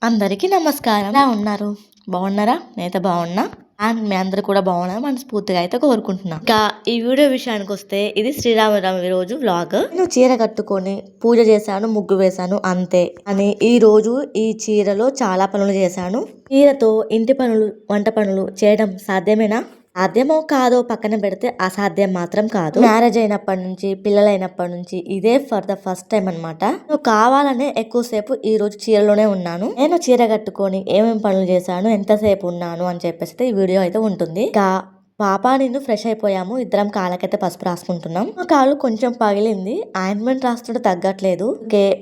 అందరికీ నమస్కారం. ఎలా ఉన్నారు? బాగున్నారా? నేనైతే బాగున్నా. అండ్ మీ అందరూ కూడా బాగున్నారు మనస్ఫూర్తిగా అయితే కోరుకుంటున్నా. ఇంకా ఈ వీడియో విషయానికి వస్తే ఇది శ్రీరామనవమి రోజు వ్లాగ్. నేను చీర కట్టుకొని పూజ చేశాను, ముగ్గు వేశాను అంతే. అని ఈ రోజు ఈ చీరలో చాలా పనులు చేశాను. చీరతో ఇంటి పనులు, వంట పనులు చేయడం సాధ్యమేనా? సాధ్యమో కాదో పక్కన పెడితే అసాధ్యం మాత్రం కాదు. మ్యారేజ్ అయినప్పటి నుంచి, పిల్లలైనప్పటి నుంచి ఇదే ఫర్ ద ఫస్ట్ టైం అనమాట. నువ్వు కావాలనే ఎక్కువసేపు ఈ రోజు చీరలోనే ఉన్నాను. నేను చీర కట్టుకొని ఏమేమి పనులు చేశాను, ఎంతసేపు ఉన్నాను అని చెప్పేసి ఈ వీడియో అయితే ఉంటుంది. ఇంకా పాప నేను ఫ్రెష్ అయిపోయాము. ఇద్దరం కాళ్ళకైతే పసుపు రాసుకుంటున్నాం. మా కాళ్ళు కొంచెం పగిలింది. ఆయింట్మెంట్ రాస్తుంటే తగ్గట్లేదు.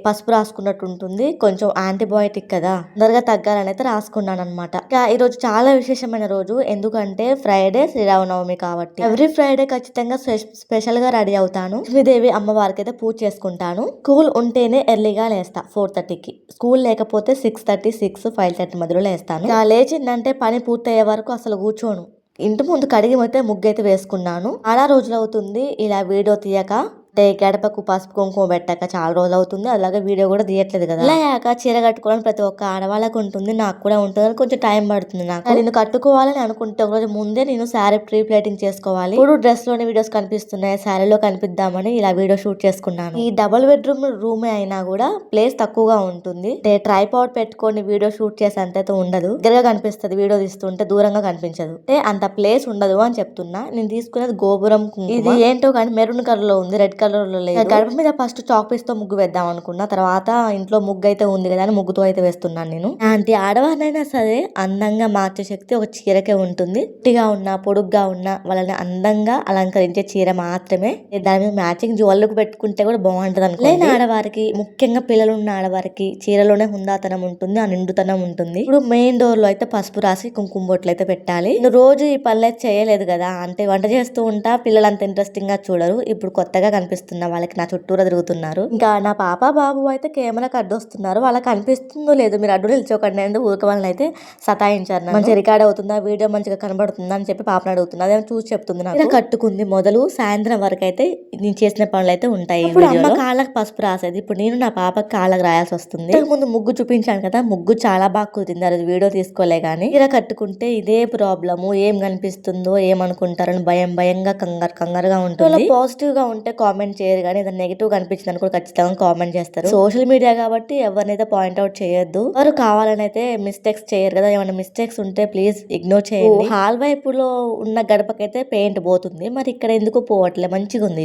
పసుపు రాసుకున్నట్టు ఉంటుంది. కొంచెం యాంటీబయాటిక్ కదా, తొందరగా తగ్గాలని అయితే రాసుకున్నాను అనమాట. ఈ రోజు చాలా విశేషమైన రోజు. ఎందుకంటే ఫ్రైడే శ్రీరామనవమి కాబట్టి ఎవ్రీ ఫ్రైడే ఖచ్చితంగా స్పెషల్ గా రెడీ అవుతాను. లక్ష్మీదేవి అమ్మవారికి అయితే పూజ చేసుకుంటాను. స్కూల్ ఉంటేనే ఎర్లీగా లేస్తా 4:30కి. స్కూల్ లేకపోతే 6:30, 6, 5:30 మధ్యలో లేస్తాను. లేచిందంటే పని పూర్తయ్యే వరకు అసలు కూర్చోను. ఇంటి ముందు కడిగి అయితే ముగ్గు అయితే వేసుకున్నాను. చాలా రోజులు అవుతుంది ఇలా వీడియో తీయక. అంటే గడపకు పసుపు కుంకుమ పెట్టాక చాలా రోజులు అవుతుంది. అలాగే వీడియో కూడా తీయట్లేదు కదా. ఇలా చీర కట్టుకోవాలని ప్రతి ఒక్క ఆడవాళ్ళకు ఉంటుంది, నాకు కూడా ఉంటుంది. కొంచెం టైం పడుతుంది నాకు. నేను కట్టుకోవాలని అనుకుంటే ఒక రోజు ముందే నేను శారీ ప్రీ ప్లేటింగ్ చేసుకోవాలి. ఇప్పుడు డ్రెస్ లోని వీడియోస్ కనిపిస్తున్నాయి, శారీలో కనిపిద్దామని ఇలా వీడియో షూట్ చేసుకున్నాను. ఈ డబుల్ బెడ్రూమ్ రూమే అయినా కూడా ప్లేస్ తక్కువగా ఉంటుంది. ట్రైపాడ్ పెట్టుకొని వీడియో షూట్ చేసేంత ఉండదు. దగ్గరగా కనిపిస్తుంది, వీడియో తీస్తుంటే దూరంగా కనిపించదు. అంటే అంత ప్లేస్ ఉండదు అని చెప్తున్నా. నేను తీసుకునేది గోపురం. ఇది ఏంటో కానీ మెరూన్ కలర్ లో ఉంది, రెడ్ కలర్ లో లేదు. గడప మీద ఫస్ట్ చాక్ పీస్ తో ముగ్గు వేద్దాం అనుకున్నా. తర్వాత ఇంట్లో ముగ్గు అయితే ఉంది కదా అని ముగ్గుతో అయితే వేస్తున్నాను నేను. అలాంటి ఆడవారినైనా సరే అందంగా మార్చే శక్తి ఒక చీరకే ఉంటుంది. పొట్టిగా ఉన్నా, పొడుగ్గా ఉన్నా వాళ్ళని అందంగా అలంకరించే చీర మాత్రమే. దాని మీద మ్యాచింగ్ జ్యువెలరీ పెట్టుకుంటే కూడా బాగుంటది అనుకో. లేని ఆడవారికి, ముఖ్యంగా పిల్లలు ఉన్న ఆడవారికి చీరలోనే హుందాతనం ఉంటుంది, ఆ నిండుతనం ఉంటుంది. ఇప్పుడు మెయిన్ డోర్ లో అయితే పసుపు రాసి కుంకుమ బొట్లు అయితే పెట్టాలి. రోజు ఈ పనులు అయితే చేయలేదు కదా, అంటే వంట చేస్తూ ఉంటా. పిల్లలు అంత ఇంట్రెస్టింగ్ గా చూడరు. ఇప్పుడు కొత్తగా కనిపిస్తున్న వాళ్ళకి నా చుట్టూరా తిరుగుతున్నారు. ఇంకా నా పాప బాబు అయితే కెమెరాకి అడ్డొస్తున్నారు. వాళ్ళకి అనిపిస్తుందో లేదు, మీరు అడ్డు నిల్చోకండి ఎందుకు ఊరిక వాళ్ళని అయితే సతాయించారు. మంచి రికార్డ్ అవుతుందా, వీడియో మంచిగా కనబడుతుందా అని చెప్పి పాపను అడుగుతుంది. అదే చూసి చెప్తుంది. నాకు కట్టుకుంది మొదలు సాయంత్రం వరకు అయితే నేను చేసిన పనులు అయితే ఉంటాయి. ఇప్పుడు అమ్మ కాళ్ళకి పసుపు రాసేది, ఇప్పుడు నేను నా పాపకి కాళ్ళకి రాయాల్సి వస్తుంది. ముందు ముగ్గు చూపించాను కదా, ముగ్గు చాలా బాగా కుదిరింది. అది వీడియో తీసుకోలే గానీ ఇలా కట్టుకుంటే ఇదే ప్రాబ్లము. ఏం కనిపిస్తుందో ఏమనుకుంటారని భయంగా కంగారుగా ఉంటుంది. పాజిటివ్ గా ఉంటే కామెంట్ చేయరు కానీ ఏదైనా నెగిటివ్ కనిపించింది కూడా ఖచ్చితంగా కామెంట్ చేస్తారు. సోషల్ మీడియా కాబట్టి ఎవరినైతే పాయింట్అవుట్ చేయొద్దు. వారు కావాలని అయితే మిస్టేక్స్ చేయరు కదా. ఏమైనా మిస్టేక్స్ ఉంటే ప్లీజ్ ఇగ్నోర్ చేయండి. హాల్ వైపులో ఉన్న గడపకైతే పెయింట్ పోతుంది, మరి ఇక్కడ ఎందుకు పోవట్లే, మంచిగా ఉంది.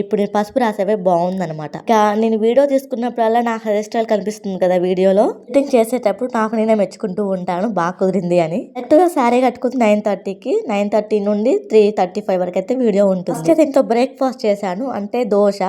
ఇప్పుడు నేను పసుపు రాసేవే బాగుంది అనమాట. నేను వీడియో తీసుకున్నప్పుడల్లా నా హెయిర్ స్టైల్ కనిపిస్తుంది కదా వీడియోలో. ఎడిటింగ్ చేసేటప్పుడు నాకు నేనే మెచ్చుకుంటూ ఉంటాను, బాగా కుదిరింది అని. కరెక్ట్ గా శారీ కట్టుకుంది 9:30కి. 9:30 నుండి 3:35 వరకు అయితే వీడియో ఉంటుంది. ఇంట్లో బ్రేక్ఫాస్ట్ చేశాను, అంటే దోశ.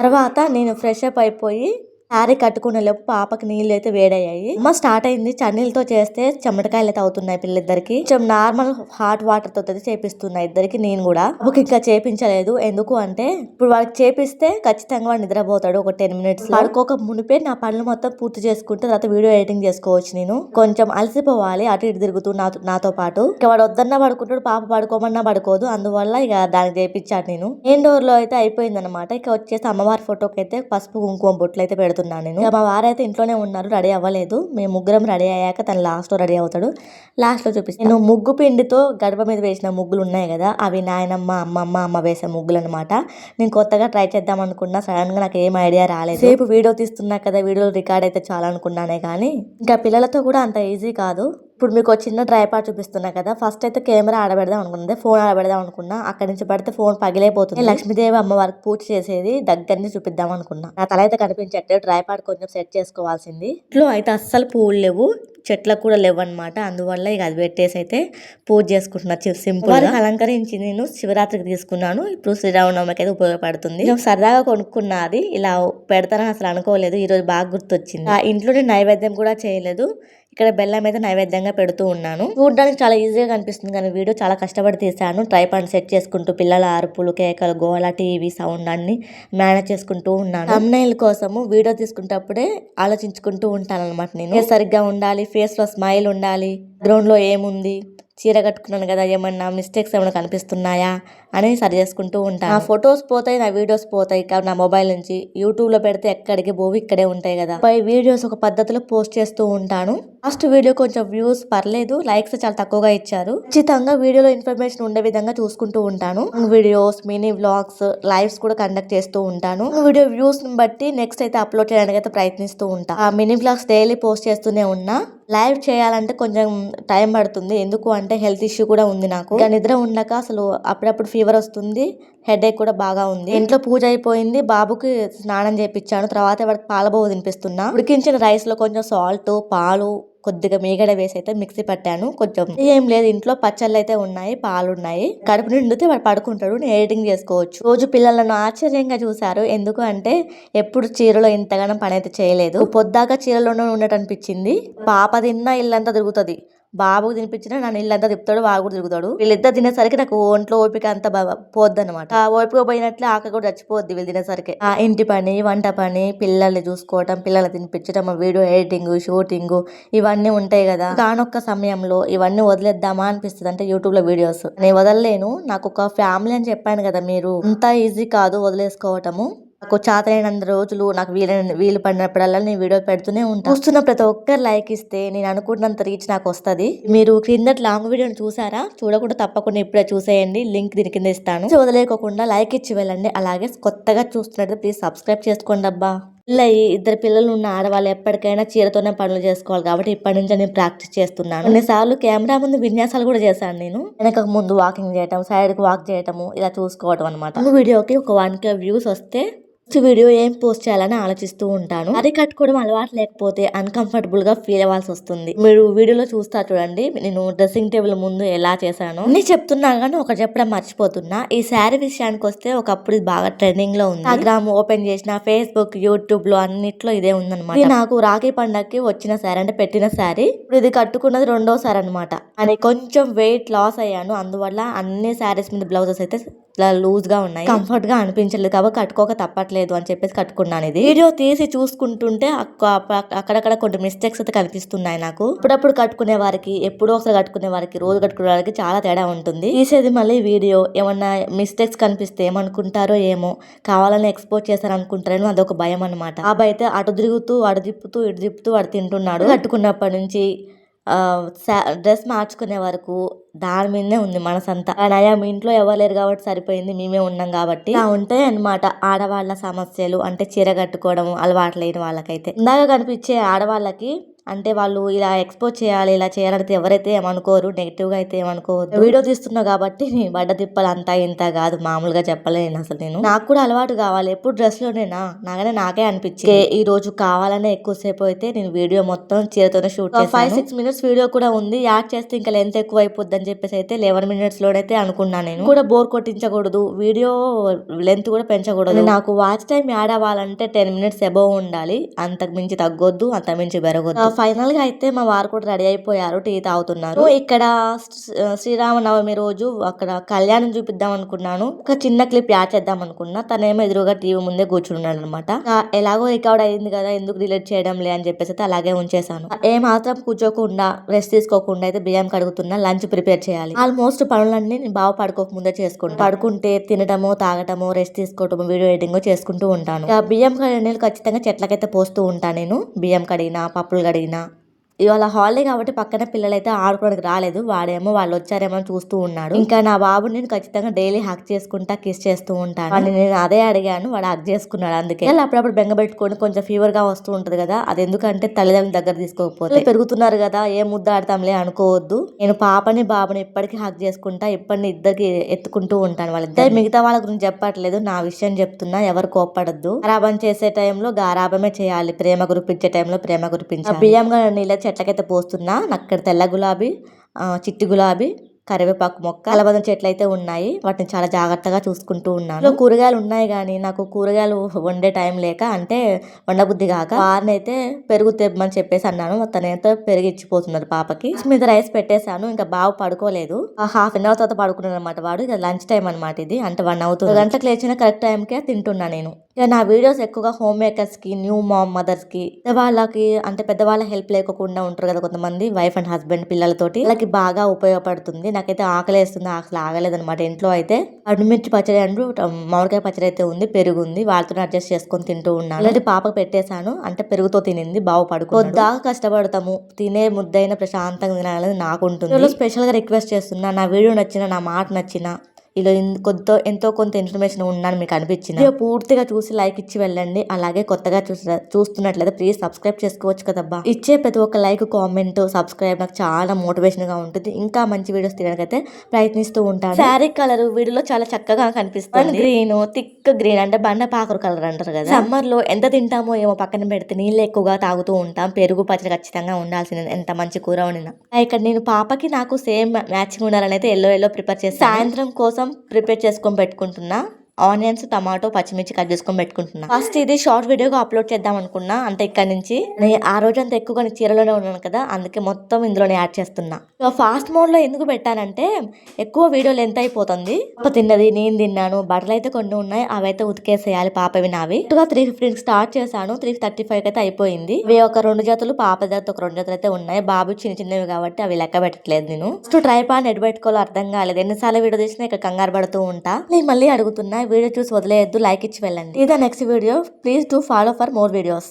తర్వాత నేను ఫ్రెష్ అప్ అయిపోయి శారీ కట్టుకునే లోపు పాపకి నీళ్ళు అయితే వేడయ్యాయి. అమ్మ స్టార్ట్ అయింది. చన్నీళ్ళతో చేస్తే చెమటకాయలు అయితే అవుతున్నాయి పిల్లలిద్దరికి. కొంచెం నార్మల్ హాట్ వాటర్ తో అయితే చేపిస్తున్నాయి ఇద్దరికి. నేను కూడా బాబుకి ఇంకా చేపించలేదు. ఎందుకు అంటే ఇప్పుడు వాళ్ళకి చేపిస్తే ఖచ్చితంగా వాడు నిద్రపోతాడు ఒక 10 minutes. పడుకోక మునిపే నా పనులు మొత్తం పూర్తి చేసుకుంటే తర్వాత వీడియో ఎడిటింగ్ చేసుకోవచ్చు. నేను కొంచెం అలసిపోవాలి అటు ఇటు తిరుగుతూ నాతో పాటు. ఇక వాడు వద్దన్నా పడుకుంటాడు, పాప పడుకోమన్నా పడుకోదు. అందువల్ల ఇక దానికి చేపించాను నేను. మెయిన్ డోర్ లో అయితే అయిపోయింది అనమాట. ఇక వచ్చేసి అమ్మవారి ఫోటోకి అయితే పసుపు కుంకుమ బొట్లు అయితే పెడుతున్నాను నేను. మా వారైతే ఇంట్లోనే ఉన్నారు, రెడీ అవ్వలేదు. మేము ముగ్గురం రెడీ అయ్యాక తను లాస్ట్ లో రెడీ అవుతాడు. లాస్ట్ లో చూపిస్తాను. నేను ముగ్గు పిండితో గడప మీద వేసిన ముగ్గులు ఉన్నాయి కదా, అవి నాయనమ్మ, అమ్మ వేసే ముగ్గులు అనమాట. నేను కొత్తగా ట్రై చేద్దాం అనుకున్నా, సడన్ గా నాకు ఏం ఐడియా రాలేదు. సేపు వీడియో తీస్తున్నా కదా, వీడియో రికార్డ్ అయితే చాలా అనుకున్నానే కానీ ఇంకా పిల్లలతో కూడా అంత ఈజీ కాదు. ఇప్పుడు మీకు చిన్న ట్రైపాడ్ చూపిస్తున్నా కదా, ఫస్ట్ అయితే కెమెరా ఆడబెడదాం అనుకున్నది, ఫోన్ ఆడబెడదాం అనుకున్నా. అక్కడి నుంచి పడితే ఫోన్ పగిలైపోతుంది. లక్ష్మీదేవి అమ్మవారికి పూజ చేసేది దగ్గరని చూపిద్దాం అనుకున్నా. నా తల అయితే కనిపించట్లేదు, ట్రైపాడ్ కొంచెం సెట్ చేసుకోవాల్సింది. ఇంట్లో అయితే అస్సలు పూలు లేవు, చెట్లకు కూడా లేవు అనమాట. అందువల్ల ఇక అది పెట్టేసి అయితే పూజ చేసుకుంటున్నా సింపుల్ గా. అలంకరించి నేను శివరాత్రికి తీసుకున్నాను. ఇప్పుడు శ్రీరామనవమికి అయితే ఉపయోగపడుతుంది. సరదాగా కొనుక్కున్నది, ఇలా పెడతానని అసలు అనుకోలేదు. ఈ రోజు బాగా గుర్తొచ్చింది. ఇంట్లోనే నైవేద్యం కూడా చేయలేదు. ఇక్కడ బెల్లం అయితే నైవేద్యంగా పెడుతూ ఉన్నాను. చూడడానికి చాలా ఈజీగా కనిపిస్తుంది కానీ వీడియో చాలా కష్టపడి తీసాను. ట్రైపాడ్ సెట్ చేసుకుంటూ పిల్లల అరుపులు, కేకలు, గోల, టీవీ సౌండ్ అన్ని మేనేజ్ చేసుకుంటూ ఉన్నాను. థంబ్నెయిల్ కోసము వీడియో తీసుకుంటప్పుడే ఆలోచించుకుంటూ ఉంటాను అనమాట. నేను సరిగ్గా ఉండాలి, ఫేస్ లో స్మైల్ ఉండాలి, గ్రౌండ్ లో ఏముంది, చీర కట్టుకున్నాను కదా, ఏమన్నా మిస్టేక్స్ ఏమైనా కనిపిస్తున్నాయా అని సరి చేసుకుంటూ ఉంటాను. నా ఫొటోస్ పోతాయి, నా వీడియోస్ పోతాయి నా మొబైల్ నుంచి. యూట్యూబ్ లో పెడితే ఎక్కడికి పోవు, ఇక్కడే ఉంటాయి కదా. పై వీడియోస్ ఒక పద్ధతిలో పోస్ట్ చేస్తూ ఉంటాను. లాస్ట్ వీడియో కొంచెం వ్యూస్ పర్లేదు, లైక్స్ చాలా తక్కువగా ఇచ్చారు. ఖచ్చితంగా వీడియోలో ఇన్ఫర్మేషన్ ఉండే విధంగా చూసుకుంటూ ఉంటాను. వీడియోస్, మినీ వ్లాగ్స్, లైవ్స్ కూడా కండక్ట్ చేస్తూ ఉంటాను. వీడియో వ్యూస్ ని బట్టి నెక్స్ట్ అయితే అప్లోడ్ చేయడానికి అయితే ప్రయత్నిస్తూ ఉంటా. ఆ మినీ వ్లాగ్స్ డైలీ పోస్ట్ చేస్తూనే ఉన్నా. లైవ్ చేయాలంటే కొంచెం టైం పడుతుంది. ఎందుకు అంటే హెల్త్ ఇష్యూ కూడా ఉంది నాకు. ఇక నిద్ర ఉండక అసలు అప్పుడప్పుడు ఫీవర్ వస్తుంది, హెడేక్ కూడా బాగా ఉంది. ఇంట్లో పూజ అయిపోయింది, బాబుకి స్నానం చేపించాను. తర్వాత వాడికి పాలబోవ తినిపిస్తున్నా. ఉడికించిన రైస్ లో కొంచెం సాల్ట్, పాలు, కొద్దిగా మీగడ వేసి అయితే మిక్సీ పట్టాను. కొంచెం ఏం లేదు, ఇంట్లో పచ్చళ్ళు అయితే ఉన్నాయి, పాలు ఉన్నాయి. కడుపు నిండితే వాడు పడుకుంటాడు, నేను ఎడిటింగ్ చేసుకోవచ్చు. రోజు పిల్లలను ఆశ్చర్యంగా చూశారు. ఎందుకు అంటే ఎప్పుడు చీరలో ఇంతగానం పని అయితే చేయలేదు. పొద్దాక చీరలోనే ఉన్నట్టు అనిపించింది. పాప తిన్నా ఇల్లంతా తిరుగుతుంది, బాబుకు తినిపించినా నన్ను ఇల్లంతా తిప్పుతాడు, వాడు కూడా తిరుగుతాడు. వీళ్ళిద్దరు తినేసరికి నాకు ఒంట్లో ఓపిక అంతా పోద్ది అనమాట. ఆ ఓపిక పోయినట్లే ఆకలి కూడా చచ్చిపోద్ది వీళ్ళు తినేసరికి. ఆ ఇంటి పని, వంట పని, పిల్లల్ని చూసుకోవటం, పిల్లల్ని తినిపించడం, వీడియో ఎడిటింగ్, షూటింగ్ ఇవన్నీ ఉంటాయి కదా. కానొక్క సమయంలో ఇవన్నీ వదిలేద్దామా అనిపిస్తుంది. అంటే యూట్యూబ్ లో వీడియోస్ నేను వదలలేను. నాకు ఒక ఫ్యామిలీ అని చెప్పాను కదా, మీరు అంతా ఈజీ కాదు వదిలేసుకోవటము. నాకు చాతనైనంత రోజులు నాకు వీలు పడినప్పుడల్లా నేను వీడియో పెడుతూనే ఉంటాను. చూస్తున్న ప్రతి ఒక్కరు లైక్ ఇస్తే నేను అనుకున్నంత రీచ్ నాకు వస్తుంది. మీరు క్రిందటి లాంగ్ వీడియోని చూసారా? చూడకుండా తప్పకుండా ఇప్పుడే చూసేయండి, లింక్ దీని కింద ఇస్తాను. వదిలేకోకుండా లైక్ ఇచ్చి వెళ్ళండి. అలాగే కొత్తగా చూస్తున్నట్టు ప్లీజ్ సబ్స్క్రైబ్ చేసుకోండి అబ్బా. ఇద్దరు పిల్లలు ఉన్న ఆడవాళ్ళు ఎప్పటికైనా చీరతోనే పనులు చేసుకోవాలి కాబట్టి ఇప్పటి నుంచి నేను ప్రాక్టీస్ చేస్తున్నాను. కొన్నిసార్లు కెమెరా ముందు విన్యాసాలు కూడా చేశాను. నేను వెనక ముందు వాకింగ్ చేయటం, సైడ్ కి వాక్ చేయటము, ఇలా చూసుకోవడం అనమాట. వీడియోకి ఒక 1K వ్యూస్ వస్తే వీడియో ఏం పోస్ట్ చేయాలని ఆలోచిస్తూ ఉంటాను. అది కట్టుకోవడం అలవాటు లేకపోతే అన్కంఫర్టబుల్ గా ఫీల్ అవ్వాల్సి వస్తుంది. మీరు వీడియోలో చూస్తారు చూడండి, నేను డ్రెస్సింగ్ టేబుల్ ముందు ఎలా చేశాను అన్ని చెప్తున్నాను, కానీ ఒక చెప్పడం మర్చిపోతున్నా. ఈ శారీ విషయానికి వస్తే ఒకప్పుడు ఇది బాగా ట్రెండింగ్ లో ఉంది. ఇన్స్టాగ్రామ్ ఓపెన్ చేసిన, ఫేస్బుక్, యూట్యూబ్ లో అన్నిట్లో ఇదే ఉందన్నమాట. ఇది నాకు రాఖీ పండగకి వచ్చిన శారీ, అంటే పెట్టిన శారీ. ఇప్పుడు ఇది కట్టుకున్నది 2వ సారి అనమాట. అని కొంచెం వెయిట్ లాస్ అయ్యాను, అందువల్ల అన్ని శారీస్ మీద బ్లౌజెస్ అయితే లూజ్ గా ఉన్నాయి, కంఫర్ట్ గా అనిపించలేదు కాబట్టి కట్టుకోక తప్పట్లేదు అని చెప్పేసి కట్టుకున్నాను. ఇది వీడియో తీసి చూసుకుంటుంటే అక్కడక్కడ కొన్ని మిస్టేక్స్ అయితే కనిపిస్తున్నాయి నాకు. అప్పుడప్పుడు కట్టుకునే వారికి, ఎప్పుడో ఒకసారి కట్టుకునే వారికి, రోజు కట్టుకునే వారికి చాలా తేడా ఉంటుంది. తీసేది మళ్ళీ వీడియో ఏమన్నా మిస్టేక్స్ కనిపిస్తే ఏమనుకుంటారో ఏమో, కావాలని ఎక్స్పోజ్ చేశారు అనుకుంటారని అదొక భయం అనమాట. బాబు అయితే అటు తిరుగుతూ, అటు తిప్పుతూ, ఇటు తిప్పుతూ వాడు తింటున్నాడు. కట్టుకున్నప్పటి నుంచి డ్రెస్ మార్చుకునే వరకు దాని మీదనే ఉంది మనసంతా. నయా మీ ఇంట్లో ఎవరు లేరు కాబట్టి సరిపోయింది, మేమే ఉన్నాం కాబట్టి. ఉంటాయి అనమాట ఆడవాళ్ళ సమస్యలు. అంటే చీర కట్టుకోవడం అలవాటు లేని వాళ్ళకైతే, ఇందాక కనిపించే ఆడవాళ్ళకి అంటే వాళ్ళు ఇలా ఎక్స్పోజ్ చేయాలి, ఇలా చేయాలంటే ఎవరైతే ఏమనుకోరు, నెగిటివ్ గా అయితే ఏమనుకోవద్దు. వీడియో తీస్తున్నా కాబట్టి బడ్డ తిప్పలు అంతా ఇంత కాదు, మామూలుగా చెప్పలేను అసలు. నేను నాకు కూడా అలవాటు కావాలి, ఎప్పుడు డ్రెస్ లోనేనా నాకే అనిపించింది ఈ రోజు కావాలనే ఎక్కువసేపు అయితే నేను వీడియో మొత్తం చీరతోనే షూట్ చేశాను. 5-6 మినిట్స్ వీడియో కూడా ఉంది, యాడ్ చేస్తే ఇంకా లెంత్ ఎక్కువ అయిపోద్ది అని చెప్పేసి అయితే 11 మినిట్స్ లోనైతే అనుకున్నాను. నేను కూడా బోర్ కొట్టించకూడదు, వీడియో లెంత్ కూడా పెంచకూడదు. నాకు వాచ్ టైం యాడ్ అవ్వాలంటే 10 మినిట్స్ అబోవ్ ఉండాలి, అంతకు మించి తగ్గొద్దు, అంతకు మించి పెరగొద్దు. ఫైనల్ గా అయితే మా వారు కూడా రెడీ అయిపోయారు, టీ తాగుతున్నారు. ఇక్కడ శ్రీరామనవమి రోజు అక్కడ కళ్యాణం చూపిద్దాం అనుకున్నాను, ఒక చిన్న క్లిప్ యాడ్ చేద్దాం అనుకున్నా. తనేమో ఎదురుగా టీవీ ముందే కూర్చున్నాడు అనమాట. ఎలాగో రికార్డ్ అయింది కదా, ఎందుకు డిలీట్ చేయడం లే అని చెప్పేసి అయితే అలాగే ఉంచేసాను. ఏ మాత్రం కూర్చోకుండా, రెస్ట్ తీసుకోకుండా అయితే బియ్యం కడుగుతున్నా, లంచ్ ప్రిపేర్ చేయాలి. ఆల్మోస్ట్ పనులన్నీ నేను బాగా పడుకోక ముందే చేసుకుంటాను. పడుకుంటే తినటము, తాగటము, రెస్ట్ తీసుకోవటము, వీడియో ఎడిటింగ్ చేసుకుంటూ ఉంటాను. బియ్యం కడిగిన నీళ్ళు ఖచ్చితంగా చెట్లకైతే పోస్తూ ఉంటాను నేను. బియ్యం కడిగినా, పప్పులు కడిగినా. ఇవాళ హాలిడే కాబట్టి పక్కన పిల్లలైతే ఆడుకోవడానికి రాలేదు, వాడేమో వాళ్ళు వచ్చారేమో చూస్తూ ఉన్నాడు. ఇంకా నా బాబుని నేను ఖచ్చితంగా డైలీ హక్ చేసుకుంటా, కిస్ చేస్తూ ఉంటాను. వాడిని నేను అదే అడిగాను, వాడు హక్ చేసుకున్నాడు. అందుకే అప్పుడప్పుడు బెంగ పెట్టుకొని కొంచెం ఫీవర్ గా వస్తూ ఉంటది కదా, అది ఎందుకంటే తల్లిదండ్రుల దగ్గర తీసుకోకపోతే. పెరుగుతున్నారు కదా, ఏ ముద్ద ఆడతాంలే అనుకోవద్దు. నేను పాపని బాబుని ఇప్పటికీ హక్ చేసుకుంటా, ఇప్పటిని ఇద్దరికి ఎత్తుకుంటూ ఉంటాను. వాళ్ళిద్దరు మిగతా వాళ్ళ గురించి చెప్పట్లేదు, నా విషయం చెప్తున్నా, ఎవరు కోప్పడద్దు. గారాబం చేసే టైంలో గారాబమే చేయాలి, ప్రేమ కురిపించే టైంలో ప్రేమ కురిపించాలి. బియ్యం నీళ్ళ చెట్లకైతే పోస్తున్నా. అక్కడ తెల్ల గులాబీ, చిట్టి గులాబీ, కరివేపాకు మొక్క, అలబంద చెట్లు అయితే ఉన్నాయి. వాటిని చాలా జాగ్రత్తగా చూసుకుంటూ ఉన్నాను. కూరగాయలు ఉన్నాయి కానీ నాకు కూరగాయలు వండే టైం లేక, అంటే వండబుద్ధి కాక, వారిని అయితే పెరుగు తెమ్మని చెప్పేసి అన్నాను. తనైతే పెరుగు ఇచ్చిపోతున్నారు పాపకి. మీద రైస్ పెట్టేశాను, ఇంకా బాబు పడుకోలేదు. హాఫ్ అన్ అవర్ తర్వాత పడుకున్నాను అనమాట వాడు. ఇక లంచ్ టైం అనమాట ఇది, అంటే 1 అవుతుంది. గంటలకు లేచిన కరెక్ట్ టైంకే తింటున్నా నేను. ఇక నా వీడియోస్ ఎక్కువగా హోమ్ మేకర్స్ కి, న్యూ మామ్ మదర్స్ కి, వాళ్ళకి అంటే పెద్దవాళ్ళ హెల్ప్ లేకుండా ఉంటారు కదా కొంతమంది, వైఫ్ అండ్ హస్బెండ్ పిల్లలతోటి, వాళ్ళకి బాగా ఉపయోగపడుతుంది. నాకైతే ఆకలేస్తుంది, అసలు ఆగలేదన్నమాట. ఇంట్లో అయితే ఎండుమిర్చి పచ్చడి అంటూ మామిడికాయ పచ్చడి అయితే ఉంది, పెరుగు ఉంది, వాళ్ళతో అడ్జస్ట్ చేసుకొని తింటూ ఉన్నాను. అలాంటి పాపకు పెట్టేశాను, అంటే పెరుగుతో తినింది, బావు పడుకున్నాడు. కష్టపడతాము, తినే ముద్దైన ప్రశాంతంగా తినాలని నాకు ఉంటుంది. స్పెషల్ గా రిక్వెస్ట్ చేస్తున్నా, నా వీడియో నచ్చిన, నా మాట నచ్చిన, ఇలా ఎంతో కొంత ఇన్ఫర్మేషన్ ఉన్నాను మీకు అనిపించింది, పూర్తిగా చూసి లైక్ ఇచ్చి వెళ్ళండి. అలాగే కొత్తగా చూస్తున్నట్లయితే ప్లీజ్ సబ్స్క్రైబ్ చేసుకోవచ్చు కదబ్బా. ఇచ్చే ప్రతి ఒక్క లైక్, కామెంట్, సబ్స్క్రైబ్ నాకు చాలా మోటివేషన్ గా ఉంటుంది. ఇంకా మంచి వీడియోస్ తీయడానికైతే ప్రయత్నిస్తూ ఉంటాను. శారీ కలర్ వీడియోలో చాలా చక్కగా కనిపిస్తుంది. గ్రీన్, థిక్ గ్రీన్, అంటే బండపాకురు కలర్ అంటారు కదా. సమ్మర్ లో ఎంత తింటామో ఏమో పక్కన పెడితే నీళ్ళు ఎక్కువగా తాగుతూ ఉంటాం. పెరుగు పచ్చడి ఖచ్చితంగా ఉండాల్సింది, ఎంత మంచి కూర వండినా. ఇక్కడ నేను పాపకి నాకు సేమ్ మ్యాచింగ్ ఉండాలని అయితే ఎల్లో ప్రిపేర్ చేస్తాను. సాయంత్రం కోసం ప్రిపేర్ చేసుకొని పెట్టుకుంటున్నా. ఆనియన్స్, టమాటో, పచ్చిమిర్చి కట్ చేసుకొని పెట్టుకుంటున్నా. ఫస్ట్ ఇది షార్ట్ వీడియోగా అప్లోడ్ చేద్దాం అనుకున్నా, అంటే ఇక్కడ నుంచి ఆ రోజు అంతా ఎక్కువగా చీరలోనే ఉన్నాను కదా, అందుకే మొత్తం ఇందులోనే యాడ్ చేస్తున్నా. ఫాస్ట్ మోడ్ లో ఎందుకు పెట్టానంటే ఎక్కువ వీడియో లెంత్ అయిపోతుంది. పాప తిన్నది, నేను తిన్నాను, బట్టలు అయితే కొన్ని ఉన్నాయి, అవైతే ఉతికేసేయాలి పాపవి నావి. 3:15 స్టార్ట్ చేశాను, 3:35 అయితే అయిపోయింది. ఇవి ఒక 2 జతలు, పాప జత ఒక 2 జతలు అయితే ఉన్నాయి. బాబు చిన్నవి కాబట్టి అవి లెక్క పెట్టట్లేదు నేను. ఫస్ట్ ట్రైపాడ్ ఎటు పెట్టుకోవాలో అర్థం కాలేదు, ఎన్నిసార్లు వీడియో తీసినా ఇక్కడ కంగారు పడుతూ ఉంటా. నేను మళ్ళీ అడుగుతున్నా, వీడియో చూసి వదిలేయద్దు, లైక్ ఇచ్చి వెళ్ళండి. ఇది next video, please do follow for more videos.